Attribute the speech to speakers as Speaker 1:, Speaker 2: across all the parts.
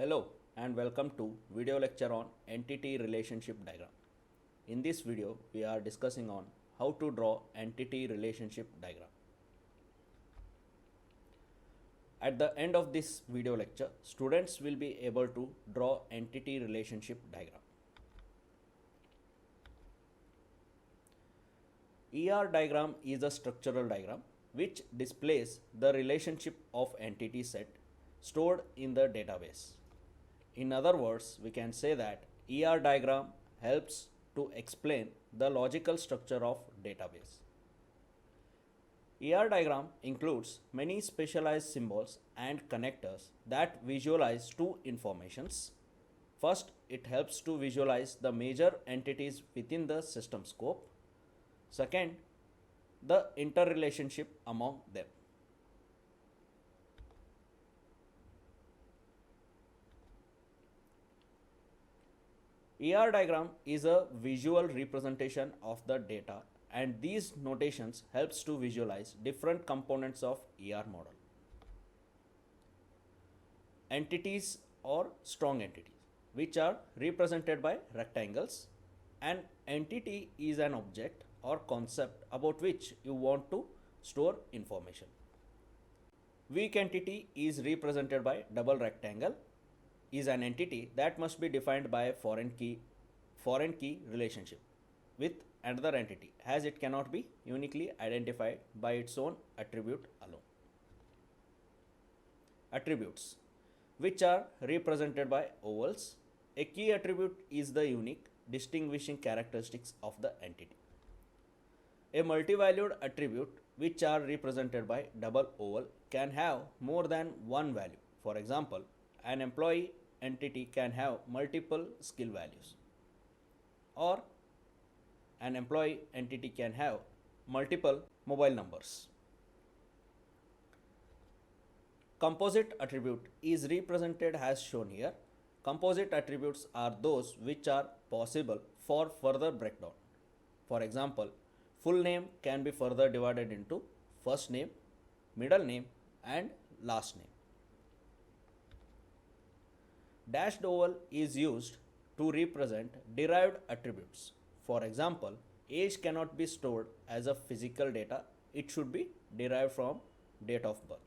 Speaker 1: Hello and welcome to video lecture on entity relationship diagram. In this video, we are discussing on how to draw entity relationship diagram. At the end of this video lecture, students will be able to draw entity relationship diagram. ER diagram is a structural diagram which displays the relationship of entity set stored in the database. In other words, we can say that ER diagram helps to explain the logical structure of database. ER diagram includes many specialized symbols and connectors that visualize two informations. First, it helps to visualize the major entities within the system scope. Second, the interrelationship among them. ER diagram is a visual representation of the data, and these notations helps to visualize different components of ER model. Entities or strong entities, which are represented by rectangles. An entity is an object or concept about which you want to store information. Weak entity is represented by double rectangle, is an entity that must be defined by a foreign key relationship with another entity, as it cannot be uniquely identified by its own attribute alone. Attributes, which are represented by ovals. A key attribute is the unique distinguishing characteristics of the entity. A multi-valued attribute, which are represented by double oval, can have more than one value. For example, an employee entity can have multiple skill values, or an employee entity can have multiple mobile numbers. Composite attribute is represented as shown here. Composite attributes are those which are possible for further breakdown. For example, full name can be further divided into first name, middle name, and last name. Dashed oval is used to represent derived attributes. For example, age cannot be stored as a physical data, it should be derived from date of birth.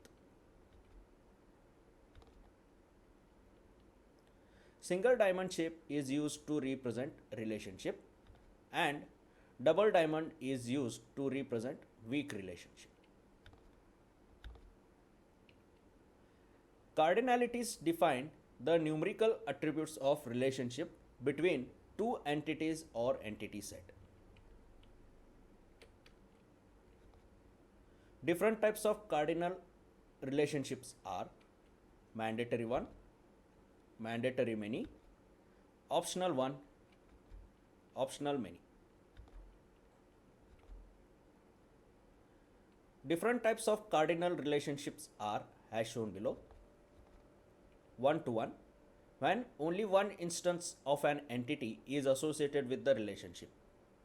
Speaker 1: Single diamond shape is used to represent relationship, and double diamond is used to represent weak relationship. Cardinalities define the numerical attributes of relationship between two entities or entity set. Different types of cardinal relationships are mandatory one, mandatory many, optional one, optional many. Different types of cardinal relationships are as shown below. One-to-one, when only one instance of an entity is associated with the relationship.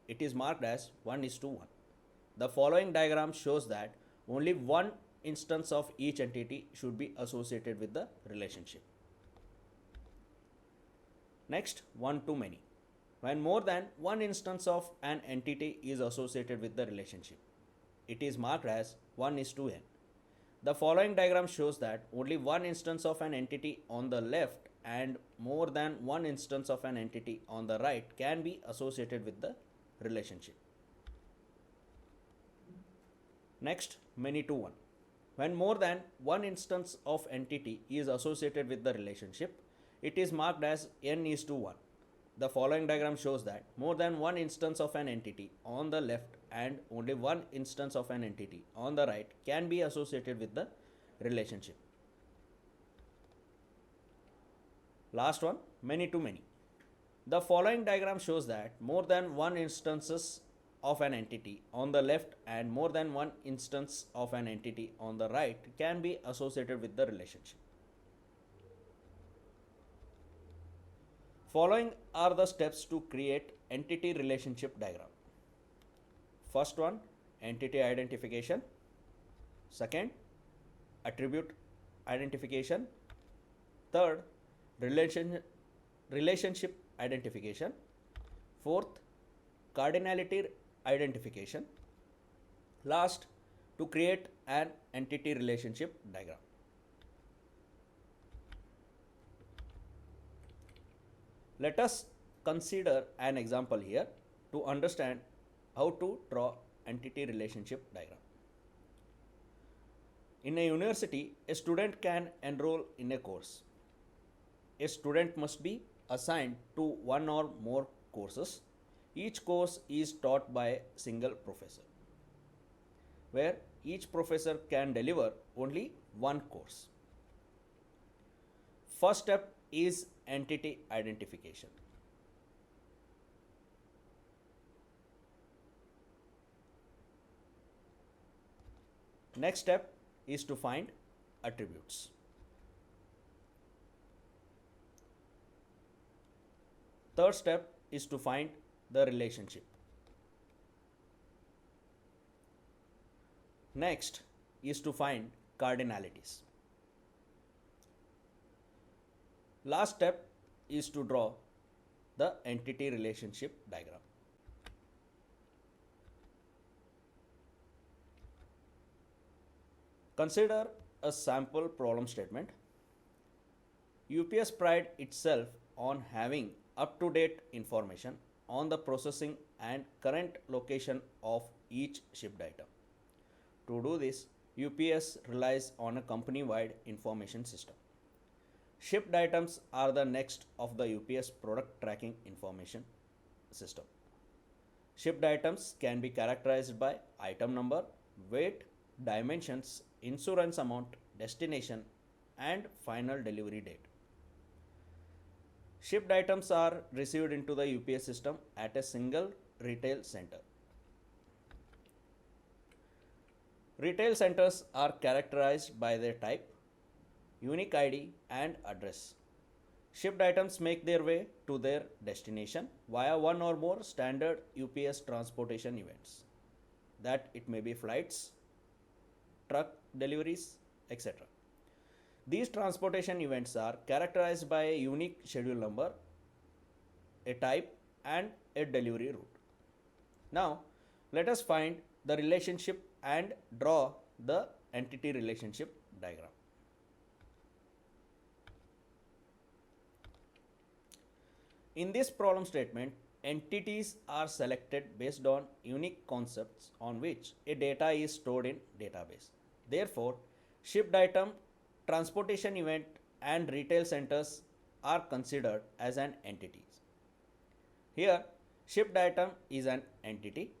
Speaker 1: It is marked as 1:1. The following diagram shows that only one instance of each entity should be associated with the relationship. Next, one-to-many, when more than one instance of an entity is associated with the relationship. It is marked as 1:n. The following diagram shows that only one instance of an entity on the left and more than one instance of an entity on the right can be associated with the relationship. Next, many-to-one. When more than one instance of entity is associated with the relationship, it is marked as n:1. The following diagram shows that more than one instance of an entity on the left and only one instance of an entity on the right can be associated with the relationship. Last one, many-to-many. The following diagram shows that more than one instances of an entity on the left and more than one instance of an entity on the right can be associated with the relationship. Following are the steps to create entity relationship diagram. First one, entity identification. Second, attribute identification. Third, relation, relationship identification. Fourth, cardinality identification. Last, to create an entity relationship diagram. Let us consider an example here to understand how to draw entity relationship diagram. In a university, a student can enroll in a course. A student must be assigned to one or more courses. Each course is taught by a single professor, where each professor can deliver only one course. First step is entity identification. Next step is to find attributes. Third step is to find the relationship. Next is to find cardinalities. Last step is to draw the entity relationship diagram. Consider a sample problem statement. UPS prides itself on having up-to-date information on the processing and current location of each shipped item. To do this, UPS relies on a company-wide information system. Shipped items are the next of the UPS product tracking information system. Shipped items can be characterized by item number, weight, dimensions, insurance amount, destination, and final delivery date. Shipped items are received into the UPS system at a single retail center. Retail centers are characterized by their type, unique ID, and address. Shipped items make their way to their destination via one or more standard UPS transportation events. That it may be flights, truck deliveries, etc. These transportation events are characterized by a unique schedule number, a type, and a delivery route. Now, let us find the relationship and draw the entity relationship diagram. In this problem statement, entities are selected based on unique concepts on which a data is stored in database. Therefore, shipped item, transportation event, and retail centers are considered as an entity. Here, shipped item is an entity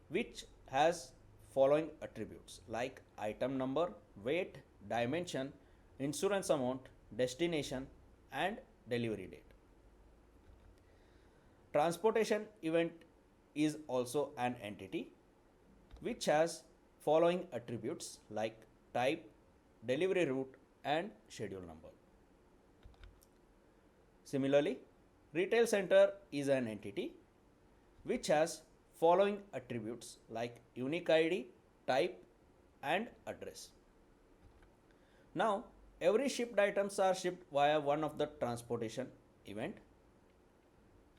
Speaker 1: which has following attributes like item number, weight, dimension, insurance amount, destination, and delivery date. Transportation event is also an entity which has following attributes like type, delivery route, and schedule number. Similarly, retail center is an entity which has following attributes like unique ID, type, and address. Now, every shipped items are shipped via one of the transportation event.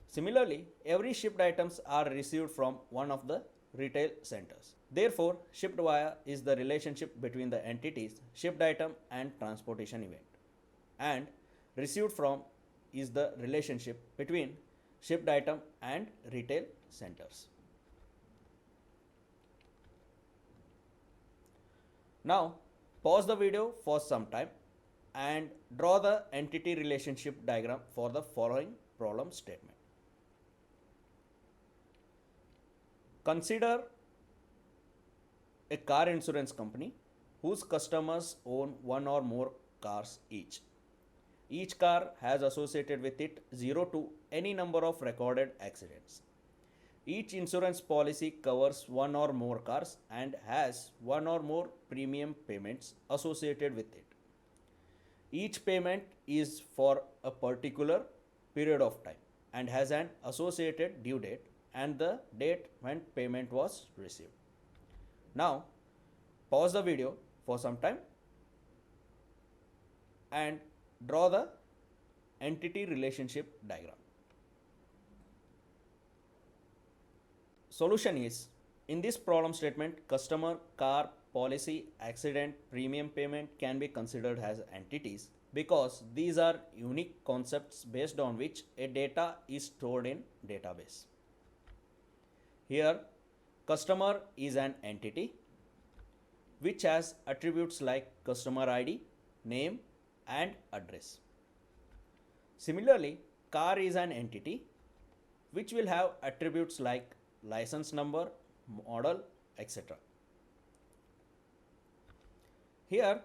Speaker 1: Similarly, every shipped items are received from one of the retail centers. Therefore, shipped via is the relationship between the entities shipped item and transportation event, and received from is the relationship between shipped item and retail centers. Now, pause the video for some time and draw the entity relationship diagram for the following problem statement. Consider a car insurance company whose customers own one or more cars each. Each car has associated with it 0 to any number of recorded accidents. Each insurance policy covers one or more cars and has one or more premium payments associated with it. Each payment is for a particular period of time and has an associated due date and the date when payment was received. Now, pause the video for some time and draw the entity relationship diagram. Solution is, in this problem statement, customer, car, policy, accident, premium payment can be considered as entities because these are unique concepts based on which a data is stored in database. Here, customer is an entity which has attributes like customer ID, name and address. Similarly, car is an entity which will have attributes like license number, model, etc. Here,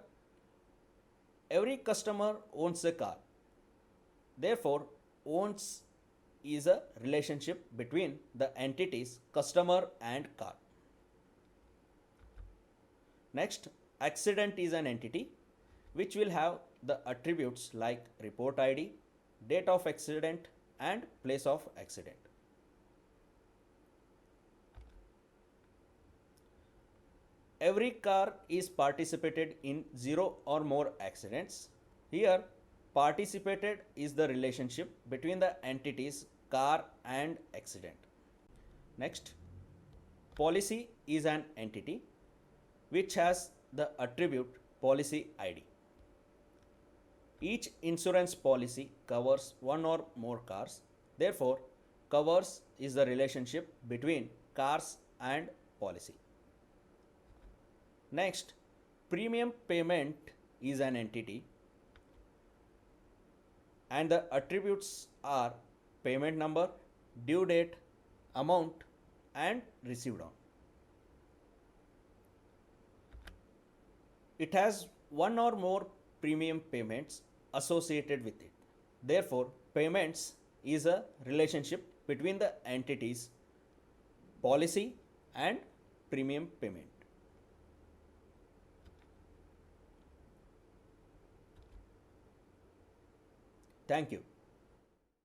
Speaker 1: every customer owns a car. Therefore, owns is a relationship between the entities customer and car. Next, accident is an entity which will have the attributes like report ID, date of accident and place of accident. Every car is participated in 0 or more accidents. Here, participated is the relationship between the entities car and accident. Next, policy is an entity which has the attribute policy ID. Each insurance policy covers one or more cars. Therefore, covers is the relationship between cars and policy. Next, premium payment is an entity and the attributes are payment number, due date, amount and received on. It has one or more premium payments associated with it. Therefore, payments is a relationship between the entities policy and premium payment. Thank you.